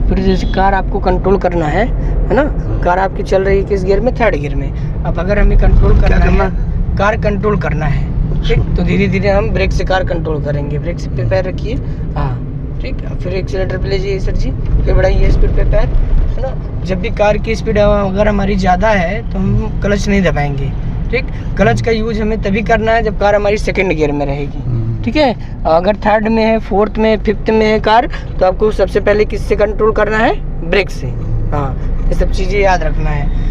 फिर जैसे कार आपको कंट्रोल करना है ना, कार आपकी चल रही है किस गियर में, थर्ड गियर में। अब अगर हमें कंट्रोल करना है, कार कंट्रोल करना है, ठीक, तो धीरे धीरे हम ब्रेक से कार कंट्रोल करेंगे। ब्रेक से पे पैर रखिए, हाँ ठीक, फिर एक्सीलेटर पे लीजिए सर जी, फिर बढ़ाइए स्पीड पे पैर, है ना। जब भी कार की स्पीड अगर हमारी ज़्यादा है तो हम क्लच नहीं दबाएंगे, ठीक। क्लच का यूज हमें तभी करना है जब कार हमारी सेकंड गियर में रहेगी, ठीक है। अगर थर्ड में है, फोर्थ में, फिफ्थ में है कार, तो आपको सबसे पहले किससे कंट्रोल करना है, ब्रेक से। हाँ, ये सब चीज़ें याद रखना है।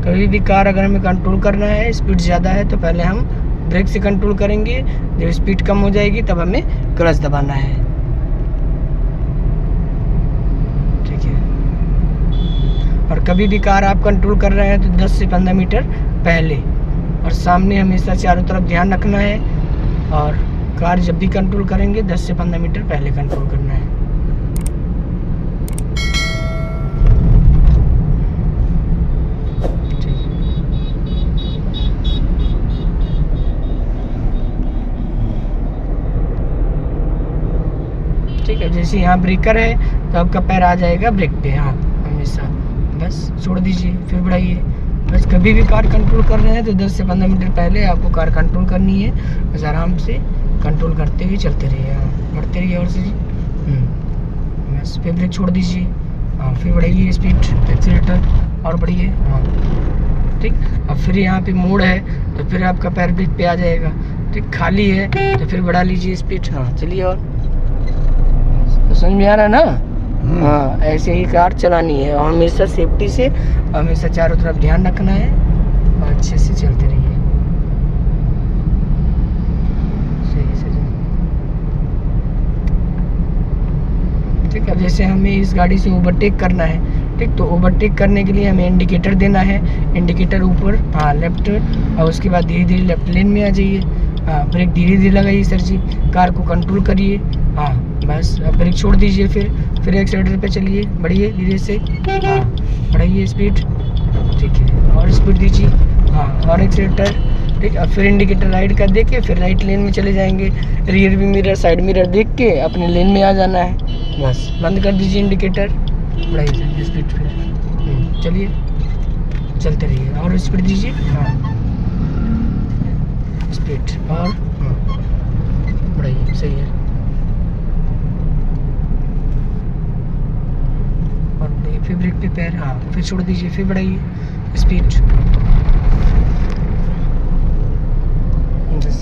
कभी भी कार अगर हमें कंट्रोल करना है, स्पीड ज़्यादा है, तो पहले हम ब्रेक से कंट्रोल करेंगे। जब स्पीड कम हो जाएगी तब हमें क्लच दबाना है, ठीक है। और कभी भी कार आप कंट्रोल कर रहे हैं तो 10 से 15 मीटर पहले, और सामने हमेशा चारों तरफ ध्यान रखना है। और कार जब भी कंट्रोल करेंगे 10 से 15 मीटर पहले कंट्रोल करना है। ठीक है, जैसे यहाँ ब्रेकर है तो आपका पैर आ जाएगा ब्रेक पे, हाँ हमेशा, बस छोड़ दीजिए, फिर बढ़ाइए। बस कभी भी कार कंट्रोल कर रहे हैं तो 10 से 15 मीटर पहले आपको कार कंट्रोल करनी है। बस आराम से कंट्रोल करते हुए चलते रहिए, हाँ बढ़ते रहिए और से जी, बस फिर ब्रेक छोड़ दीजिए, हाँ फिर बढ़ाइए स्पीड, एक्सीलेटर और बढ़िए, हाँ ठीक। अब फिर यहाँ पे मोड़ है तो फिर आपका पैर ब्रेक पे आ जाएगा, ठीक। खाली है तो फिर बढ़ा लीजिए स्पीड, हाँ चलिए। और तो समझ में आ रहा है ना। हाँ, ऐसे ही कार चलानी है और हमेशा सेफ्टी से, हमेशा चारों तरफ ध्यान रखना है और अच्छे से चलते रहिए। सही से ठीक। अब जैसे हमें इस गाड़ी से ओवरटेक करना है, ठीक, तो ओवरटेक करने के लिए हमें इंडिकेटर देना है। इंडिकेटर ऊपर, हाँ लेफ्ट, और उसके बाद धीरे धीरे लेफ्ट लेन में आ जाइए। हाँ, ब्रेक धीरे धीरे लगाइए सर जी, कार को कंट्रोल करिए, हाँ बस। अब ब्रेक छोड़ दीजिए, फिर एक्सीलेटर पे चलिए, बढ़िए धीरे से, हाँ बढ़ाइए स्पीड, ठीक है, और स्पीड दीजिए, हाँ और एक्सीलेटर, ठीक। अब फिर इंडिकेटर राइट का देख के फिर राइट लेन में चले जाएंगे। रियर भी मिरर, साइड मिरर देख के अपने लेन में आ जाना है, बस। बंद कर दीजिए इंडिकेटर, बढ़ाइए स्पीड, फिर चलिए चलते रहिए और स्पीड दीजिए, हाँ स्पीड और बढ़ाइए, सही है। और फिर ब्रेक पे पैर, हाँ फिर छोड़ दीजिए, फिर बढ़ाइए स्पीड।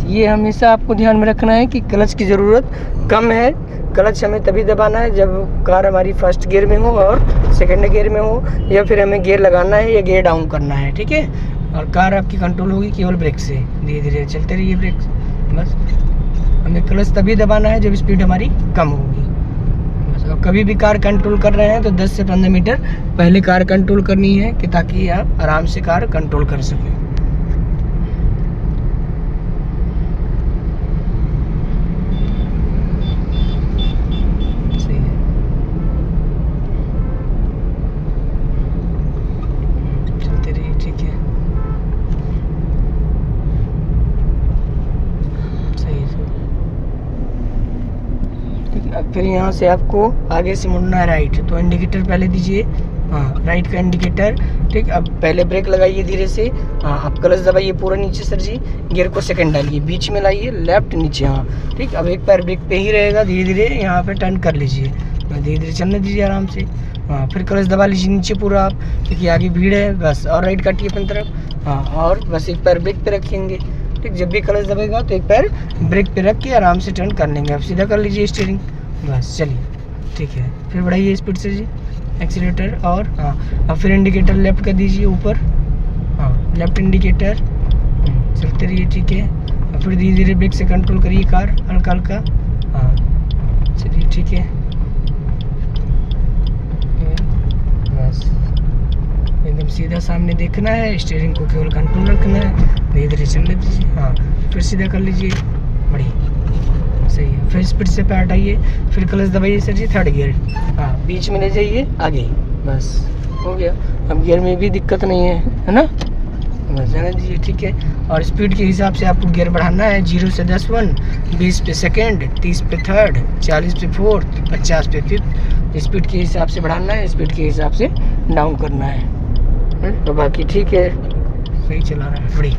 ये हमेशा आपको ध्यान में रखना है कि क्लच की ज़रूरत कम है। क्लच हमें तभी दबाना है जब कार हमारी फर्स्ट गियर में हो और सेकंड गियर में हो, या फिर हमें गियर लगाना है या गियर डाउन करना है, ठीक है। और कार आपकी कंट्रोल होगी केवल ब्रेक से, धीरे धीरे चलते रहिए ब्रेक, बस। हमें क्लच तभी दबाना है जब स्पीड हमारी कम होगी, बस। और कभी भी कार कंट्रोल कर रहे हैं तो 10 से 15 मीटर पहले कार कंट्रोल करनी है, कि ताकि आप आराम से कार कंट्रोल कर सकें। फिर यहाँ से आपको आगे से मुड़ना है राइट, तो इंडिकेटर पहले दीजिए, हाँ राइट का इंडिकेटर, ठीक। अब पहले ब्रेक लगाइए धीरे से, हाँ अब क्लच दबाइए पूरा नीचे सर जी, गियर को सेकंड डालिए, बीच में लाइए, लेफ्ट नीचे, हाँ ठीक। अब एक पैर ब्रेक पे ही रहेगा, धीरे धीरे यहाँ पे टर्न कर लीजिए, धीरे धीरे चलने दीजिए आराम से, हाँ फिर क्लच दबा लीजिए नीचे पूरा आप, क्योंकि आगे भीड़ है, बस। और राइट काटिए अपनी तरफ, हाँ और बस एक पैर ब्रेक पे रखेंगे, ठीक। जब भी क्लच दबेगा तो एक पैर ब्रेक पे रख के आराम से टर्न कर लेंगे। अब सीधा कर लीजिए स्टीयरिंग, बस चलिए, ठीक है। फिर बढ़ाइए स्पीड से जी एक्सीलेटर, और हाँ अब फिर इंडिकेटर लेफ्ट का दीजिए ऊपर, हाँ लेफ्ट इंडिकेटर, चलते रहिए, ठीक है। और फिर धीरे धीरे ब्रेक से कंट्रोल करिए कार, हल्का हल्का, हाँ चलिए, ठीक है, बस। एकदम सीधा सामने देखना है, स्टीयरिंग को केवल कंट्रोल रखना है, धीरे धीरे चलने दीजिए, हाँ फिर सीधा कर लीजिए, बढ़िया सही है। फिर स्पीड से पैर हटाइए, फिर क्लच दबाइए सर जी, थर्ड गियर, हाँ बीच में ले जाइए आगे, बस हो गया। अब गियर में भी दिक्कत नहीं है, है ना, बस जाने दीजिए, ठीक है। और स्पीड के हिसाब से आपको गियर बढ़ाना है, 0 से 10 1, 20 पे सेकंड, 30 पे थर्ड, 40 पे फोर्थ, 50 पे फिफ्थ। स्पीड के हिसाब से बढ़ाना है, स्पीड के हिसाब से डाउन करना है। तो बाकी ठीक है, सही चला रहा है, बड़ी